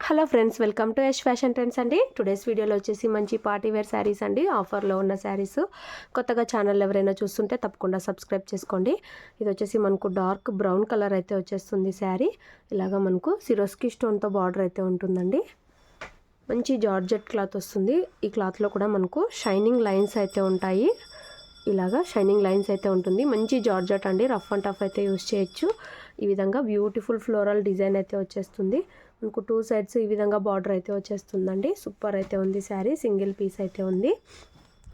Hello friends, welcome to Yash fashion trends అండి. Today's వీడియోలో వచ్చేసి మంచి పార్టీ వేర్ శారీస్ అండి. ఆఫర్లో ఉన్న శారీస్. కొత్తగా ఛానల్ ఎవరైనా చూస్తుంటే తప్పకుండా సబ్స్క్రైబ్ చేసుకోండి. ఇది వచ్చేసి మనకు డార్క్ బ్రౌన్ కలర్ అయితే వచ్చేస్తుంది శారీ. ఇలాగా మనకు సిరోస్కి స్టోన్తో బార్డర్ అయితే ఉంటుందండి. మంచి జార్జెట్ క్లాత్ వస్తుంది. ఈ క్లాత్లో కూడా మనకు షైనింగ్ లైన్స్ అయితే ఉంటాయి. ఇలాగా షైనింగ్ లైన్స్ అయితే ఉంటుంది. మంచి జార్జెట్ అండి. రఫ్ అండ్ టఫ్ అయితే యూస్ చేయొచ్చు. ఈ విధంగా బ్యూటిఫుల్ ఫ్లోరల్ డిజైన్ అయితే వచ్చేస్తుంది. మనకు 2 సైడ్స్ ఈ విధంగా బార్డర్ అయితే వచ్చేస్తుందండి. సూపర్ అయితే ఉంది శారీ. సింగిల్ పీస్ అయితే ఉంది.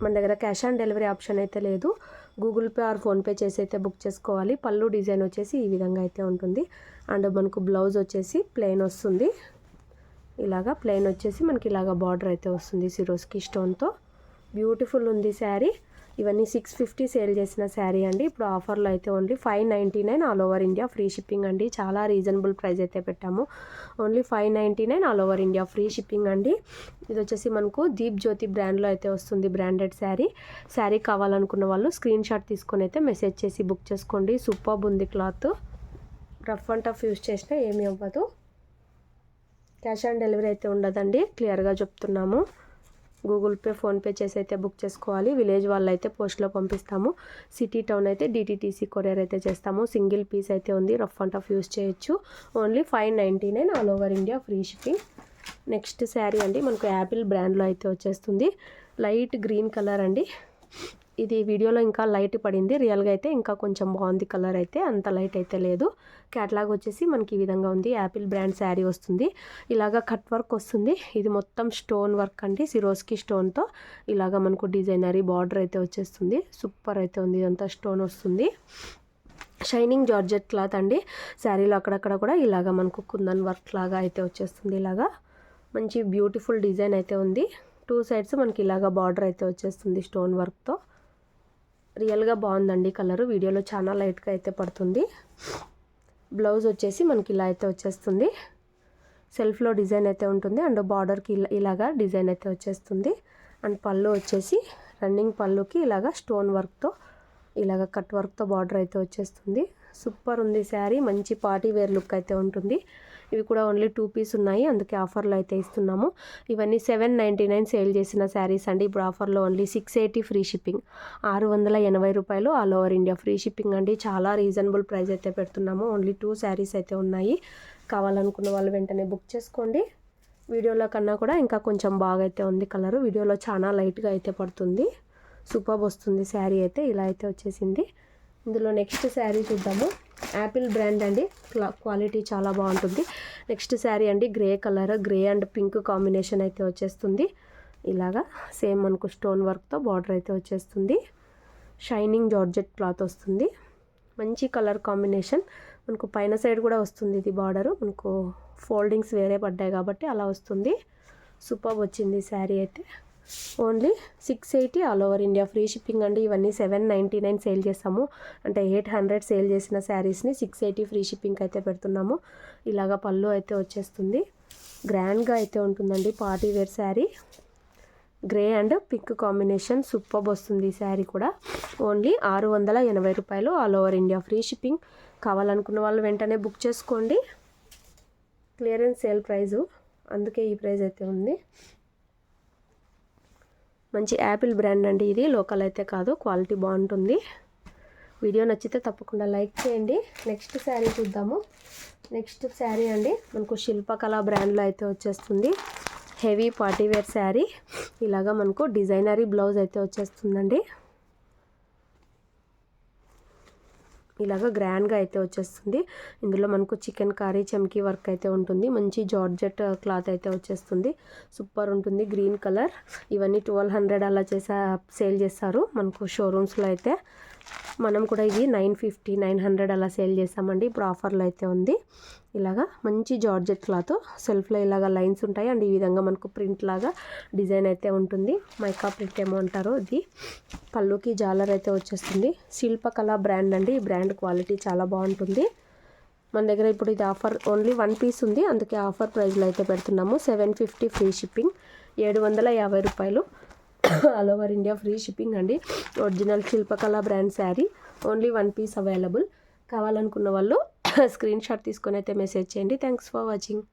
మన దగ్గర క్యాష్ ఆన్ డెలివరీ ఆప్షన్ అయితే లేదు. గూగుల్ పే ఆర్ ఫోన్పే చేసి అయితే బుక్ చేసుకోవాలి. పళ్ళు డిజైన్ వచ్చేసి ఈ విధంగా అయితే ఉంటుంది. అండ్ మనకు బ్లౌజ్ వచ్చేసి ప్లెయిన్ వస్తుంది. ఇలాగా ప్లెయిన్ వచ్చేసి మనకి ఇలాగా బార్డర్ అయితే వస్తుంది సిరోస్కి స్టోన్తో. బ్యూటిఫుల్ ఉంది శారీ. ఇవన్నీ 650 సేల్ చేసిన శారీ అండి. ఇప్పుడు ఆఫర్లో అయితే only 599 all over India free shipping అండి. చాలా రీజనబుల్ ప్రైస్ అయితే పెట్టాము. Only 599 all over India free shipping అండి. ఇది వచ్చేసి మనకు దీప్ జ్యోతి బ్రాండ్లో అయితే వస్తుంది. బ్రాండెడ్ శారీ కావాలనుకున్న వాళ్ళు స్క్రీన్ షాట్ తీసుకొని అయితే మెసేజ్ చేసి బుక్ చేసుకోండి. సూపర్బ్ ఉంది cloth. Rough and tough use చేసినా ఏమీ అవ్వదు. క్యాష్ ఆన్ డెలివరీ అయితే ఉండదండి. క్లియర్గా చెప్తున్నాము. గూగుల్ పే ఫోన్పే చేసి అయితే బుక్ చేసుకోవాలి. విలేజ్ వాళ్ళు అయితే పోస్ట్లో పంపిస్తాము. సిటీ టౌన్ అయితే డిటీటీసీ కొరియర్ అయితే చేస్తాము. సింగిల్ పీస్ అయితే ఉంది. రఫ్ అండ్ టఫ్ యూస్ చేయొచ్చు. Only 599 all over India free shipping. Next sari అండి మనకు యాపిల్ బ్రాండ్లో అయితే వచ్చేస్తుంది. లైట్ గ్రీన్ కలర్ అండి. ఇది వీడియోలో ఇంకా లైట్ పడింది. రియల్గా అయితే ఇంకా కొంచెం బాగుంది కలర్ అయితే. అంత లైట్ అయితే లేదు. క్యాట్లాగ్ వచ్చేసి మనకి ఈ విధంగా ఉంది. యాపిల్ బ్రాండ్ శారీ వస్తుంది. ఇలాగా కట్ వర్క్ వస్తుంది. ఇది మొత్తం స్టోన్ వర్క్ అండి. సిరోస్కి స్టోన్తో ఇలాగా మనకు డిజైనరీ బార్డర్ అయితే వచ్చేస్తుంది. సూపర్ అయితే ఉంది. ఇదంతా స్టోన్ వస్తుంది. షైనింగ్ జార్జెట్ క్లాత్ అండి. శారీలో అక్కడక్కడ కూడా ఇలాగా మనకు కుందన్ వర్క్ లాగా అయితే వచ్చేస్తుంది. ఇలాగా మంచి బ్యూటిఫుల్ డిజైన్ అయితే ఉంది. 2 సైడ్స్ మనకి ఇలాగా బార్డర్ అయితే వచ్చేస్తుంది స్టోన్ వర్క్తో. రియల్గా బాగుందండి కలరు. వీడియోలో చాలా లైట్గా అయితే పడుతుంది. బ్లౌజ్ వచ్చేసి మనకి ఇలా అయితే వచ్చేస్తుంది. సెల్ఫ్లో డిజైన్ అయితే ఉంటుంది. అండ్ బార్డర్కి ఇలాగా డిజైన్ అయితే వచ్చేస్తుంది. అండ్ పళ్ళు వచ్చేసి రన్నింగ్ పళ్ళుకి ఇలాగా స్టోన్ వర్క్తో ఇలాగ కట్ వర్క్తో బార్డర్ అయితే వచ్చేస్తుంది. సూపర్ ఉంది శారీ. మంచి పార్టీ వేర్ లుక్ అయితే ఉంటుంది. ఇవి కూడా ఓన్లీ 2 పీస్ ఉన్నాయి. అందుకే ఆఫర్లో అయితే ఇస్తున్నాము. ఇవన్నీ 799 సేల్ చేసిన శారీస్ అండి. ఇప్పుడు ఆఫర్లో ఓన్లీ 680 ఫ్రీ షిప్పింగ్. 680 రూపాయలు all over India free shipping అండి. చాలా రీజనబుల్ ప్రైస్ అయితే పెడుతున్నాము. ఓన్లీ 2 శారీస్ అయితే ఉన్నాయి. కావాలనుకున్న వాళ్ళు వెంటనే బుక్ చేసుకోండి. వీడియోలో కన్నా కూడా ఇంకా కొంచెం బాగా అయితే ఉంది కలరు. వీడియోలో చాలా లైట్గా అయితే పడుతుంది. సూపర్ వస్తుంది శారీ అయితే. ఇలా అయితే వచ్చేసింది. ఇందులో నెక్స్ట్ శారీ చూద్దాము. యాపిల్ బ్రాండ్ అండి. క్వాలిటీ చాలా బాగుంటుంది. నెక్స్ట్ శారీ అండి grey colour. Grey and pink combination అయితే వచ్చేస్తుంది. ఇలాగా సేమ్ మనకు స్టోన్ వర్క్తో బార్డర్ అయితే వచ్చేస్తుంది. షైనింగ్ జార్జెట్ క్లాత్ వస్తుంది. మంచి కలర్ కాంబినేషన్. మనకు పైన సైడ్ కూడా వస్తుంది ఇది బార్డరు. మనకు ఫోల్డింగ్స్ వేరే పడ్డాయి కాబట్టి అలా వస్తుంది. సూపర్ వచ్చింది శారీ అయితే. Only 680 all over India free shipping అండి. ఇవన్నీ 799 సేల్ చేస్తాము. అంటే 800 సేల్ చేసిన శారీస్ని 680 ఫ్రీ షిప్పింగ్ అయితే పెడుతున్నాము. ఇలాగా పళ్ళు అయితే వచ్చేస్తుంది. గ్రాండ్గా అయితే ఉంటుందండి party wear sari. Grey and pink combination super వస్తుంది ఈ శారీ కూడా. ఓన్లీ 680 రూపాయలు all over India free shipping. కావాలనుకున్న వాళ్ళు వెంటనే బుక్ చేసుకోండి. క్లియరెన్స్ సేల్ ప్రైజు, అందుకే ఈ ప్రైస్ అయితే ఉంది. మంచి యాపిల్ బ్రాండ్ అండి. ఇది లోకల్ అయితే కాదు. క్వాలిటీ బాగుంటుంది. వీడియో నచ్చితే తప్పకుండా లైక్ చేయండి. నెక్స్ట్ శారీ చూద్దాము. నెక్స్ట్ శారీ అండి మనకు శిల్పకళ బ్రాండ్లో అయితే వచ్చేస్తుంది. Heavy party wear sari. ఇలాగా మనకు డిజైనరీ బ్లౌజ్ అయితే వచ్చేస్తుందండి. ఇలాగ గ్రాండ్గా అయితే వచ్చేస్తుంది. ఇందులో మనకు చికెన్ కర్రీ చమ్కీ వర్క్ అయితే ఉంటుంది. మంచి జార్జెట్ క్లాత్ అయితే వచ్చేస్తుంది. సూపర్ ఉంటుంది. Green colour. ఇవన్నీ 1200 అలా సేల్ చేస్తారు మనకు షోరూమ్స్లో అయితే. మనం కూడా ఇది 950 900 అలా సేల్ చేస్తామండి. ఇప్పుడు ఆఫర్లో అయితే ఉంది. ఇలాగా మంచి జార్జెట్ క్లాత్. సెల్ఫ్లో ఇలాగ లైన్స్ ఉంటాయి. అండ్ ఈ విధంగా మనకు ప్రింట్ లాగా డిజైన్ అయితే ఉంటుంది. మైకా ప్రింట్ ఏమో అంటారు. ఇది పళ్ళుకి జాలర్ అయితే వచ్చేస్తుంది. శిల్పకళ బ్రాండ్ అండి. ఈ బ్రాండ్ క్వాలిటీ చాలా బాగుంటుంది. మన దగ్గర ఇప్పుడు ఇది ఆఫర్ ఓన్లీ 1 పీస్ ఉంది. అందుకే ఆఫర్ ప్రైస్లో అయితే పెడుతున్నాము. 750 ఫ్రీ షిప్పింగ్. 750 రూపాయలు all over India free shipping అండి. Original Shilpakala brand sari. Only 1 piece available. కావాలనుకున్న వాళ్ళు స్క్రీన్ షాట్ తీసుకొని అయితే మెసేజ్ చేయండి. Thanks for watching.